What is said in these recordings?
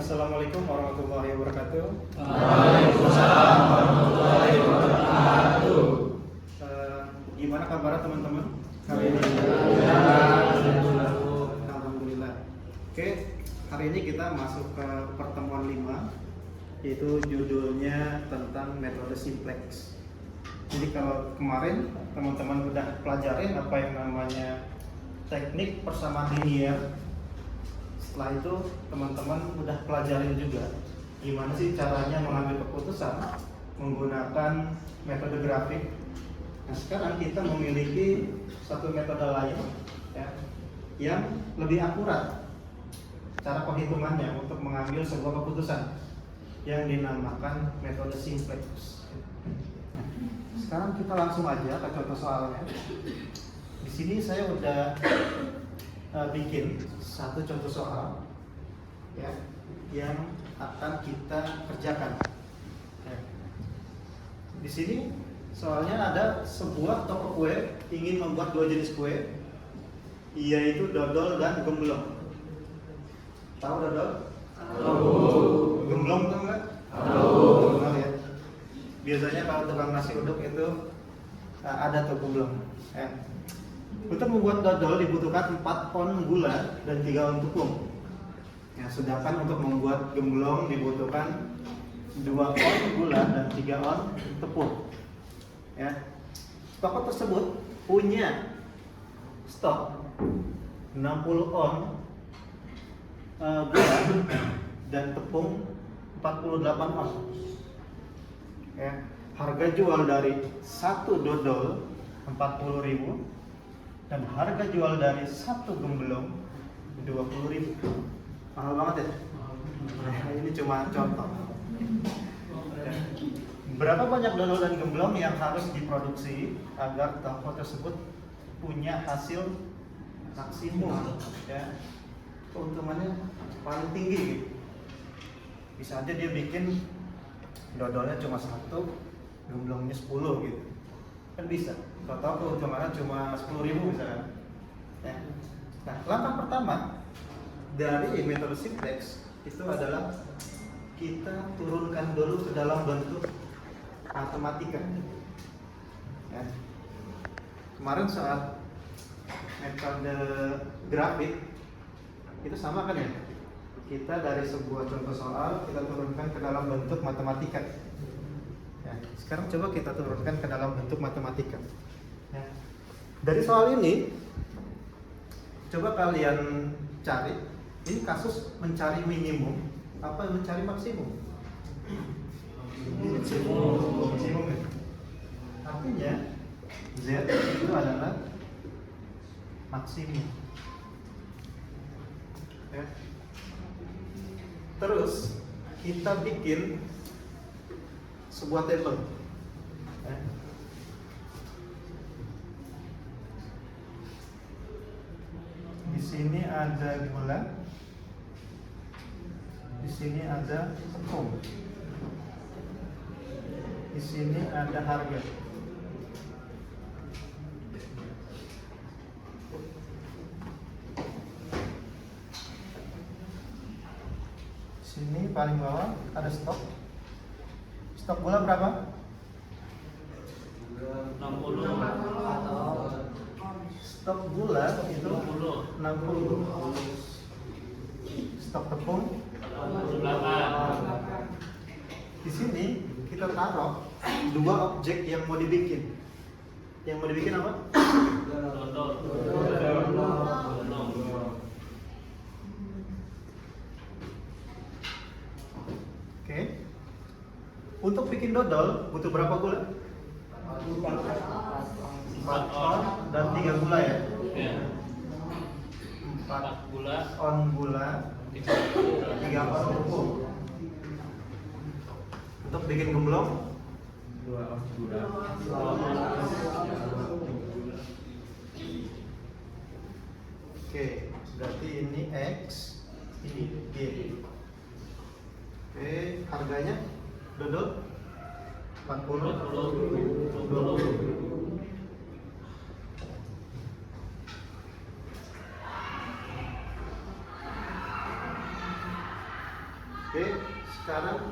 Assalamualaikum warahmatullahi wabarakatuh. Waalaikumsalam warahmatullahi wabarakatuh. Gimana kabar teman-teman? Hari ini? Alhamdulillah. Oke, hari ini kita masuk ke pertemuan 5, yaitu judulnya tentang metode simplex. Jadi kalau kemarin teman-teman udah pelajarin apa yang namanya teknik persamaan linear. Setelah itu teman-teman udah pelajarin juga gimana sih caranya mengambil keputusan menggunakan metode grafik. Nah, sekarang kita memiliki satu metode lain ya, yang lebih akurat cara perhitungannya untuk mengambil sebuah keputusan yang dinamakan metode simplex. Sekarang kita langsung aja ke contoh soalnya. Di sini saya udah bikin satu contoh soal ya yang akan kita kerjakan. Ya. Di sini soalnya ada sebuah toko kue ingin membuat 2 jenis kue, yaitu dodol dan gemblong. Tahu dodol? Tahu. Gemblong tahu nggak? Tahu. Tahu ya. Biasanya kalau tukang nasi uduk itu ada tuh gemblong. Ya. Untuk membuat dodol dibutuhkan 4 on gula dan 3 on tepung. Ya, sedangkan untuk membuat gemblong dibutuhkan 2 on gula dan 3 on tepung. Ya. Toko tersebut punya stok 60 on gula dan tepung 48 on. Ya. Harga jual dari satu dodol 40.000 dan harga jual dari satu gemblong 20.000. Mahal banget ya? Nah, ini cuma contoh. Berapa banyak dodol dan gemblong yang harus diproduksi agar toko tersebut punya hasil maksimum? Ya, keuntungannya paling tinggi gitu. Bisa aja dia bikin dodolnya cuma 1, gemblongnya 10 gitu. Kan bisa. Total keuntungannya cuma 10.000 misalnya. Ya. Nah, langkah pertama dari metode simplex itu adalah kita turunkan dulu ke dalam bentuk matematika. Ya. Kemarin saat metode grafik itu sama kan ya? Kita dari sebuah contoh soal kita turunkan ke dalam bentuk matematika. Ya. Sekarang coba kita turunkan ke dalam bentuk matematika. Ya. Dari soal ini, coba kalian cari. Ini kasus mencari minimum, apa mencari maksimum? Maksimum. Artinya Z itu adalah maksimum. Ya. Terus kita bikin sebuah tabel. Ya. Di sini ada gula, di sini ada tepung, di sini ada harga. Di sini paling bawah ada stok. Stok gula berapa? 60. Stok gula itu 60. Stok tepung 48. Di sini kita taruh 2 objek yang mau dibikin. Yang mau dibikin apa? Dodol. Oke. Untuk bikin dodol butuh berapa gula? 4 on dan 3 gula ya? Ya. 4 gula, on gula, 3 on tepung. Untuk bikin gemblong 2 on gula. Oke, berarti ini X, ini Y. Oke, harganya dodol 40, 20.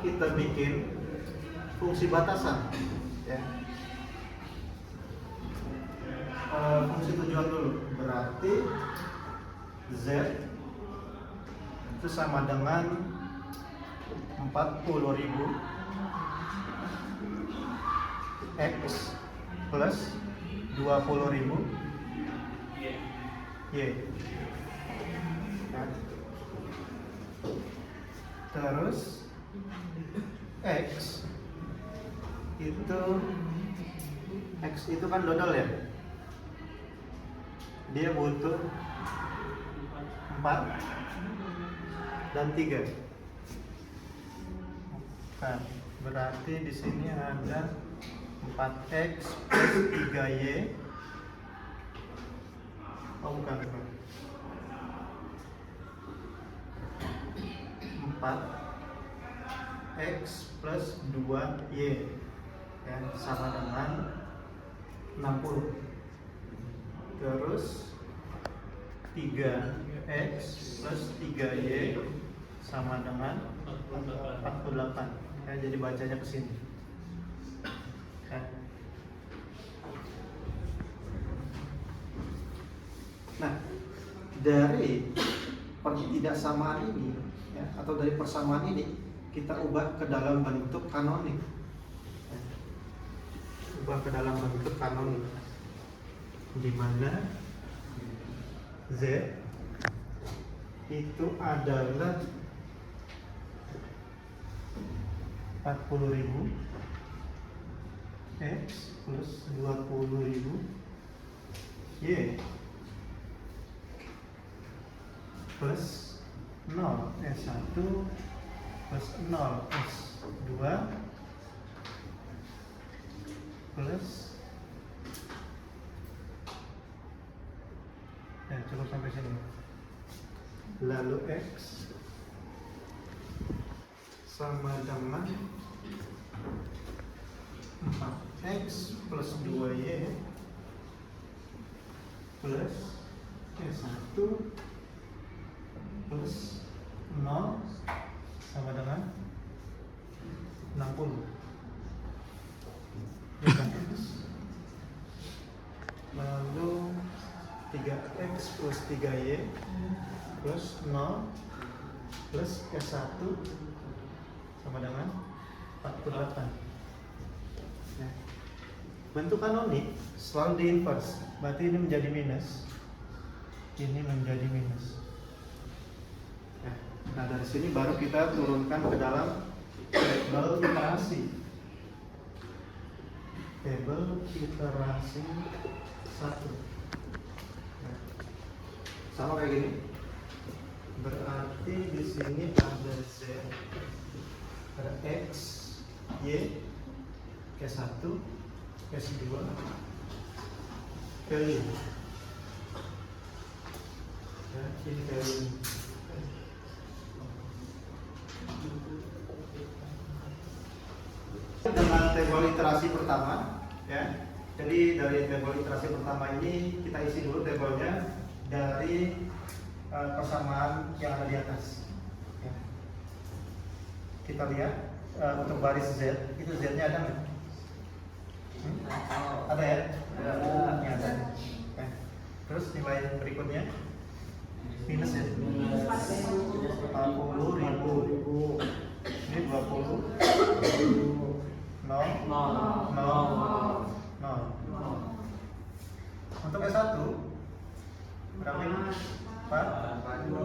kita bikin fungsi batasan, ya. Fungsi tujuan dulu, berarti Z itu sama dengan 40.000 X plus 20.000 Y. Nah, terus X itu kan dodol ya, dia butuh 4 dan 3. Nah, berarti di sini ada 4x plus 3y. Oh bukan, 4x plus 2y, ya, sama dengan 60. Terus 3x plus 3y sama dengan 48. Ya, jadi bacanya ke sini. Ya. Nah, dari ketidaksamaan ini, ya, atau dari persamaan ini, kita ubah ke dalam bentuk kanonik. Ya. Ubah ke dalam bentuk kanonik, di mana Z itu adalah 40.000 X plus 20.000 Y plus 0 S1 plus 0 S2 plus, ya cukup sampai sini. Lalu X sama dengan 4x plus 2y plus S1 plus 0 sama dengan 60. Lalu 3x plus 3y plus 0 plus S1 sama dengan 48. Ya. Bentuk kanonik selalu di inverse, berarti ini menjadi minus, ini menjadi minus. Ya. Nah, dari sini baru kita turunkan ke dalam tabel iterasi. Tabel iterasi 1. Ya. Sama kayak gini. Berarti di sini ada Z, ada X, Y, K1, K2, K5. Ya, ini K5. Dengan tabel iterasi pertama, ya. Jadi dari tabel iterasi pertama ini kita isi dulu tabelnya dari persamaan yang ada di atas. Ya. Kita lihat untuk baris Z, itu Z-nya ada nggak? Ada ya? Ada. Oke. Terus nilai berikutnya minus ya? 40.000. Ini 20. 0. Untuk S1 berapa ini? 4, 2,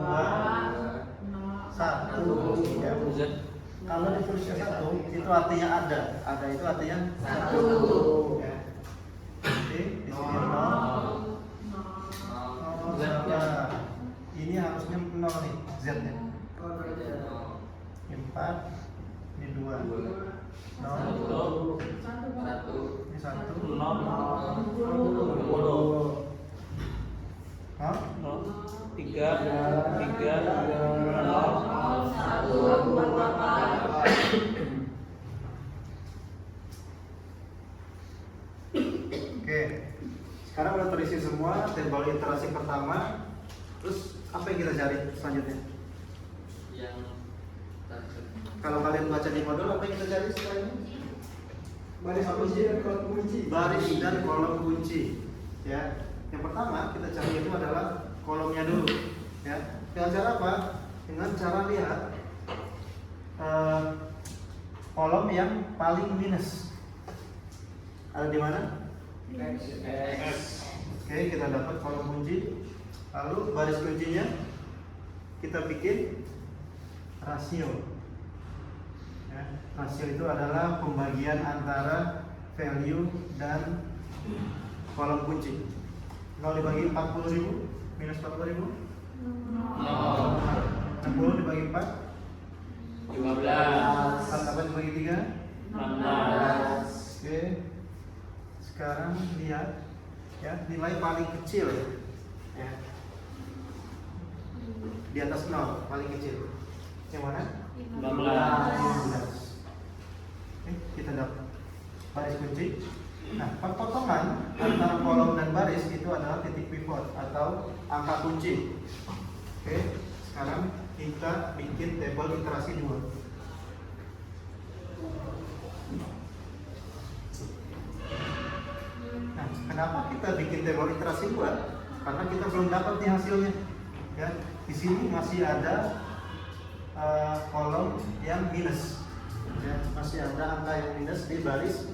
1. Ya. Kalau ditulis S1 itu artinya ada itu artinya 1. Ya. Jadi di sini 0. Ini harusnya 0 nih Z-nya. 4, ini 2. 0, 1, ini 1, 3. Oke, sekarang udah terisi semua tabel iterasi pertama. Terus apa yang kita cari selanjutnya? Kalau kalian baca di modul, apa yang kita cari setelah ini? Baris kunci dan kolom kunci. Baris dan kolom kunci. Ya, yang pertama kita cari itu adalah kolomnya dulu. Ya, dengan cara apa? Dengan cara lihat kolom yang paling minus. Ada di mana? X. Oke, kita dapat kolom kunci. Lalu baris kuncinya kita bikin rasio. Ya, rasio itu adalah pembagian antara value dan kolom kunci. 0 dibagi 40.000 minus 40.000. 60 dibagi 4. 15. 48 dibagi 3. 16. Oke. Sekarang lihat ya, nilai paling kecil ya. Di atas 0 paling kecil. Yang mana? 15. Oke, kita dapat baris kunci. Nah, perpotongan antara kolom dan baris itu adalah titik pivot atau angka kunci. Oke, sekarang kita bikin tabel iterasi 2. Nah, kenapa kita bikin tabel iterasi 2? Karena kita belum dapat nih hasilnya. Ya, di sini masih ada kolom yang minus. Ya, masih ada angka yang minus di baris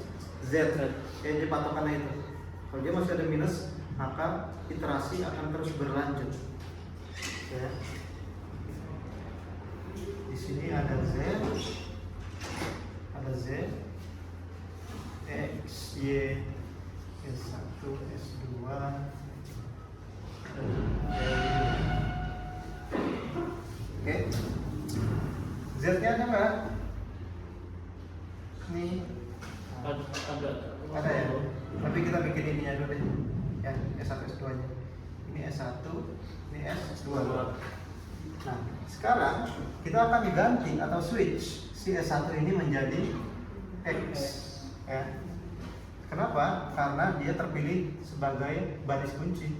Z yang di patokannya itu. Kalau dia masih ada minus, maka iterasi akan terus berlanjut. Ya. Di sini ada Z, X, Y, S1, S2, oke. Z-nya ada nggak? Nih. Ada ya? Tapi kita bikin ininya dulu deh. Ya, S1, S2 nya. Ini S1, ini S2. Nah, sekarang kita akan diganti atau switch si S1 ini menjadi X. Ya. Kenapa? Karena dia terpilih sebagai baris kunci.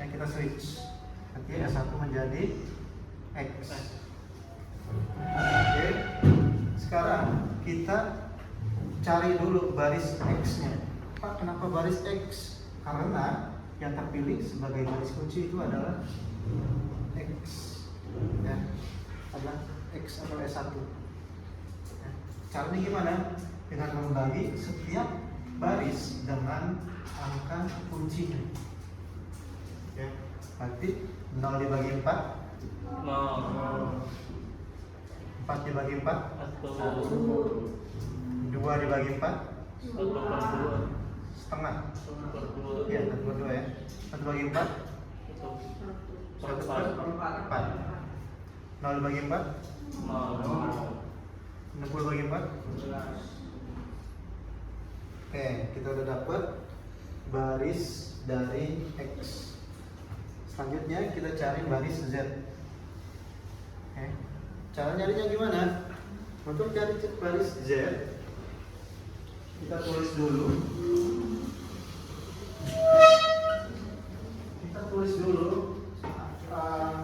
Yang kita switch. Nanti S1 menjadi X. Oke. Sekarang kita cari dulu baris X-nya. Pak, kenapa baris X? Karena yang terpilih sebagai baris kunci itu adalah X. Ya, adalah X atau S1. Ya. Caranya gimana? Dengan membagi setiap baris dengan angka kuncinya. Ya, berarti 0 dibagi 4. 4 dibagi 4. 2 dibagi 4. Setengah. Iya, 1/2 ya. 1 bagi 4. 1/4. 0 dibagi 4. 60 bagi 4. Oke, kita udah dapat baris dari X. Selanjutnya kita cari baris Z. Oke. Cara nyarinya gimana? Untuk cari baris Z, kita tulis dulu.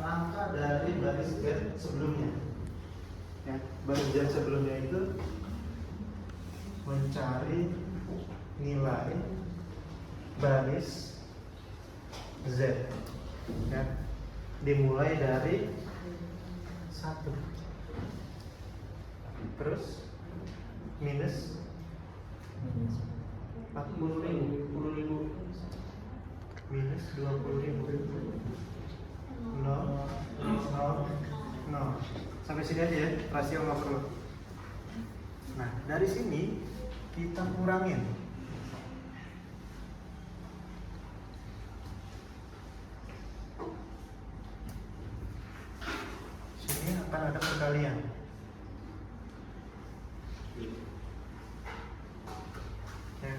Angka dari baris Z sebelumnya. Ya, baris Z sebelumnya itu mencari nilai baris Z. Ya, dimulai dari 1. Terus minus 40.000, minus 20.000, 0. Sampai sini aja ya, rasio nggak perlu. Nah, dari sini kita kurangin. Sini akan ada perkalian. Ya.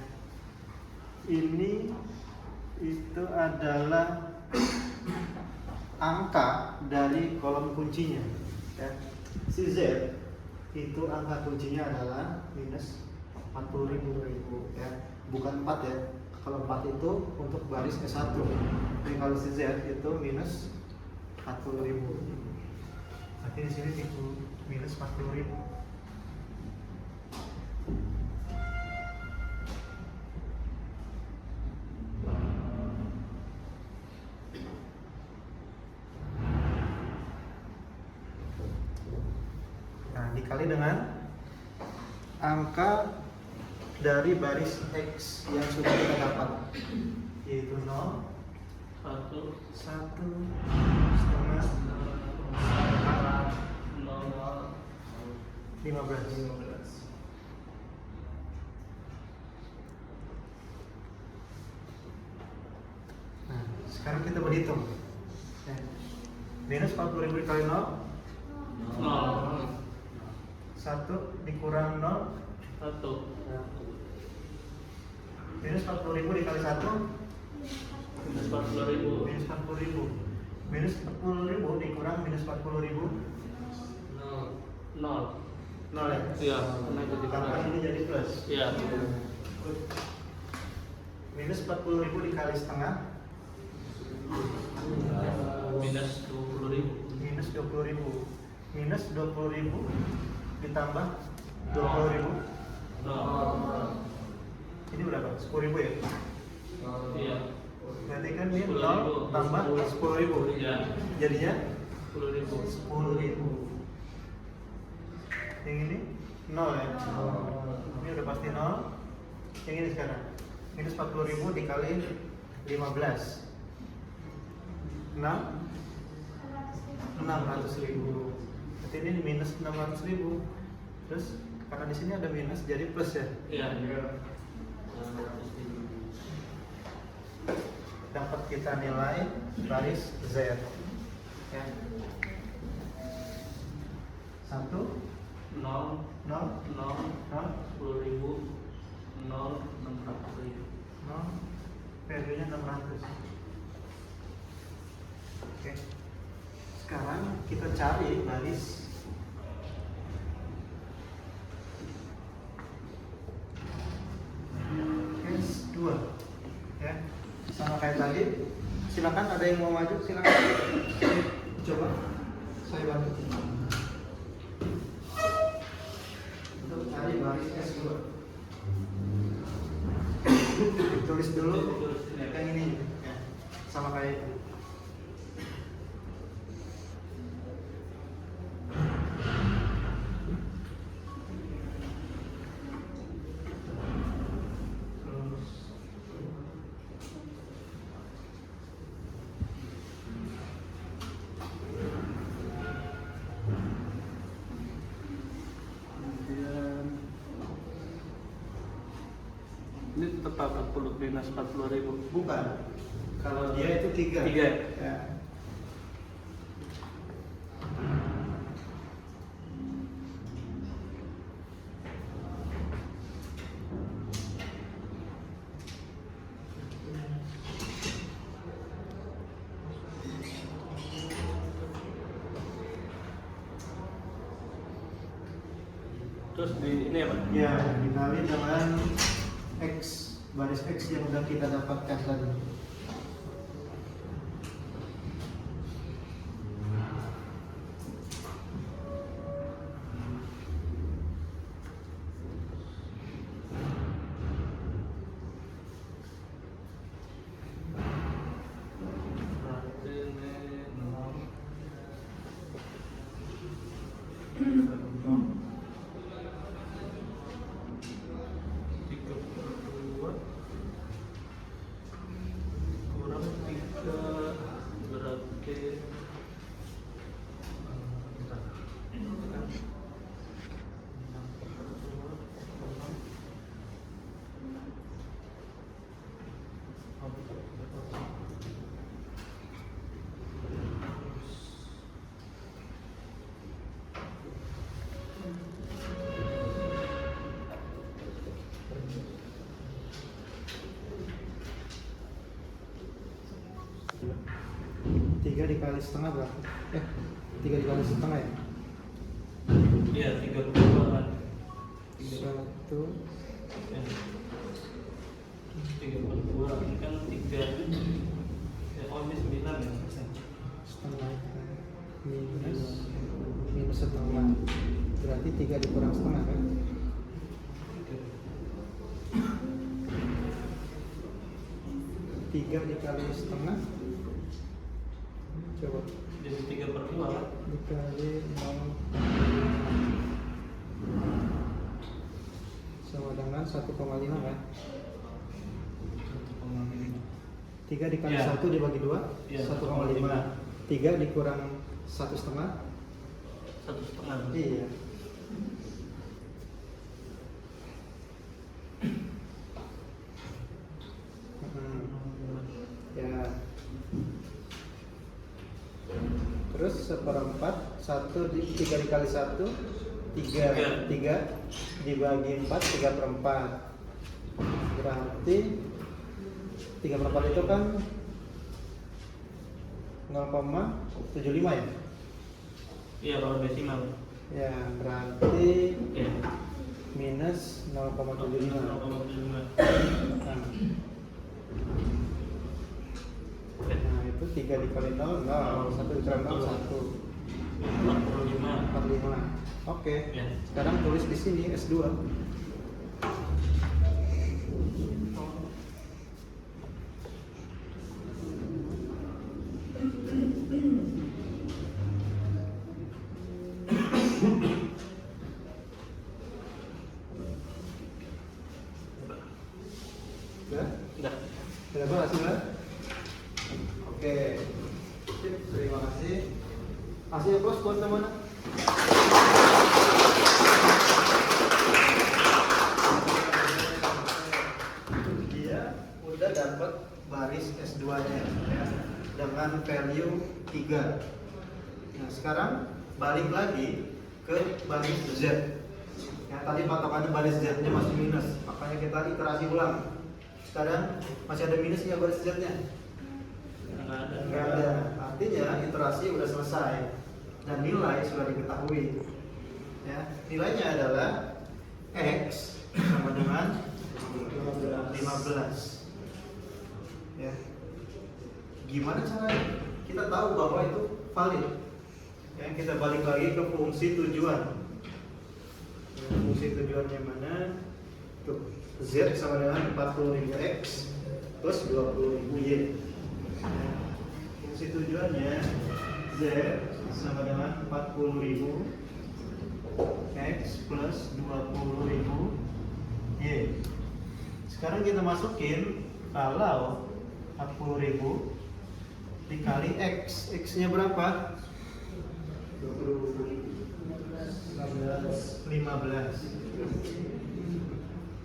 Ini itu adalah angka dari kolom kuncinya. Ya. Si Z itu angka kuncinya adalah minus 40.000 ya, bukan 4 ya. Kalau 4 itu untuk baris S1. Jadi kalau si Z itu minus 40.000. Berarti di sini itu minus 40.000. dikali dengan angka dari baris X yang sudah kita dapat, yaitu 0, 1, 1/2, 15. Nah, sekarang kita berhitung. Minus 40.000 dikali 0, 1 dikurang 0, 1. minus 40.000 dikali 1, Minus 40.000. minus 40.000. Minus 40.000 dikurang minus 40.000, 0. 0 ya? Iya, karena itu Tambah dikurang. ini jadi plus. Iya. Minus 40.000 dikali setengah, Minus 20.000. minus 20.000. Minus 20.000 ditambah 20.000. 0. Ini berapa? 10.000 ya? Iya. Berarti kan ini 10.000. 0 tambah 10.000. Iya. Jadinya 10.000. 10.000. Yang ini 0 ya? Ini udah pasti 0. Yang ini sekarang minus 40.000 dikali 15, 600.000. Berarti ini minus 600.000. Terus karena di sini ada minus jadi plus ya. Iya. Dapat kita nilai baris Z. Ya. 1, 0. 0, 0. 0, 10.000. 0. 600.000. 0, value-nya 600. Oke. Sekarang kita cari baris case 2. Ya. Sama kayak tadi. Silakan, ada yang mau maju, silakan. Coba saya bantu. Untuk cari baris S2. Tulis dulu yang ini ya. Sama kayak itu. Ini tetap 40 minus 40.000. Bukan. Kalau dia itu 3. 3. Ya. Terus di ini apa? Ya, dikali dengan X, baris X yang udah kita dapatkan tadi. Berarti ini 32 kurang 3 berarti Tiga dikali setengah berapa? 3 dikali setengah ya? iya 32 kan. 1, 32 ini kan 3 ya, oh ini 9 ya setengah minus setengah. Berarti 3 dikurang setengah kan? 3 dikali setengah. Coba jadi 3/2 kan. dikali 0. sama dengan 1,5 kan? 1,5. 3 dikali Ya. 1 dibagi 2, Ya, 1,5. 3 dikurang 1,5. 1,5. Iya. Ya. Terus 1/4, 3 dikali 1, 3 dibagi 4, 3/4. Berarti 3/4 itu kan 0,75 ya? Iya, kalau desimal. Ya, berarti Iya. minus 0,75. 0,75. Nah, itu 3 dikali 0, 0. 1 dikali 0, 1. 45. 45. Oke. Ya. Sekarang tulis di sini S2. Udah? Udah. Sudah berhasil kan? Oke. Sip, terima kasih. Hasilnya bos buat teman. Dia udah dapat baris S2-nya ya, dengan value 3. Nah, sekarang balik lagi ke baris Z. Yang tadi patokannya baris Z-nya masih minus, makanya kita iterasi ulang. Sekarang masih ada minusnya baris Z-nya. Nggak ada. Artinya iterasi udah selesai dan nilai sudah diketahui. Ya, nilainya adalah X sama dengan 15. Ya. Gimana caranya kita tahu bahwa itu valid? Ya, kita balik lagi ke fungsi tujuan. Ya, fungsi tujuannya mana? Tuh, Z sama dengan 40.000 X plus 20.000 Y. Ya. Fungsi tujuannya Z sama dengan 40.000 X plus 20.000 Y. Sekarang kita masukin kalau 40.000 dikali X. X-nya berapa? 15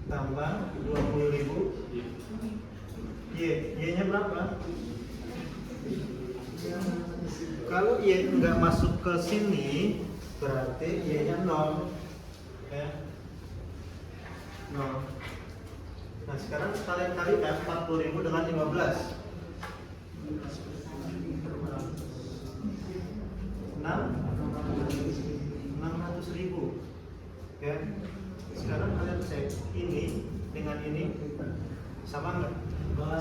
tambah 20.000 Y. Y-nya berapa? Kalau Y nggak masuk ke sini, berarti Y-nya 0. Ya. 0. Nah, sekarang kalian kalikan 40.000 dengan 15. 600.000. Ya. Sekarang kalian cek ini dengan ini sama nggak?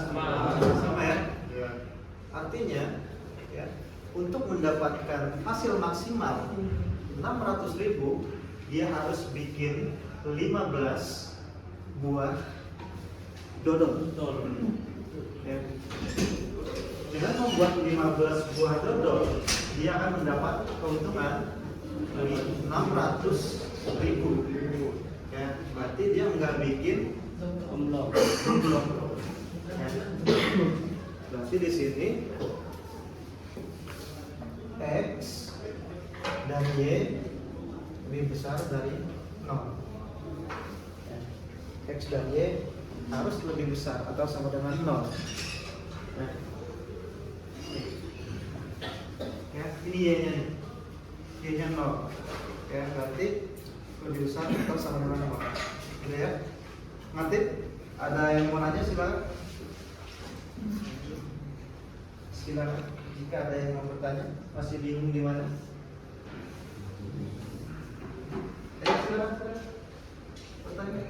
Sama ya? Ya. Artinya ya, untuk mendapatkan hasil maksimal 600.000 dia harus bikin 15 buah dodol. Ya. Dengan membuat 15 buah dodol, dia akan mendapat keuntungan 600.000. Ya, berarti dia nggak bikin Umlaut. Ya. Berarti di sini X dan Y lebih besar dari 0. X dan Y harus lebih besar atau sama dengan 0. Nah. Ya, ini Y-nya nih. Y-nya 0. Ya, berarti lebih besar atau sama dengan 0. Gitu ya. Ngerti? Ada yang mau nanya silakan. Silakan. Jika ada yang mau bertanya, masih bingung di mana? Silakan. Bertanya.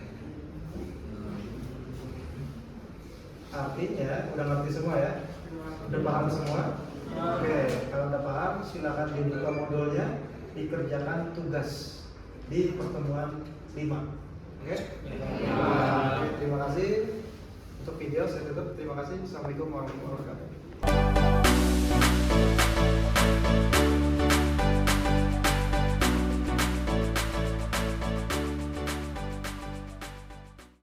Artinya udah ngerti semua ya? Udah paham semua? Oke, kalau udah paham silakan dibuka modulnya, dikerjakan tugas di pertemuan 5. Oke? Terima kasih untuk video saya tutup. Terima kasih. Assalamualaikum warahmatullahi wabarakatuh.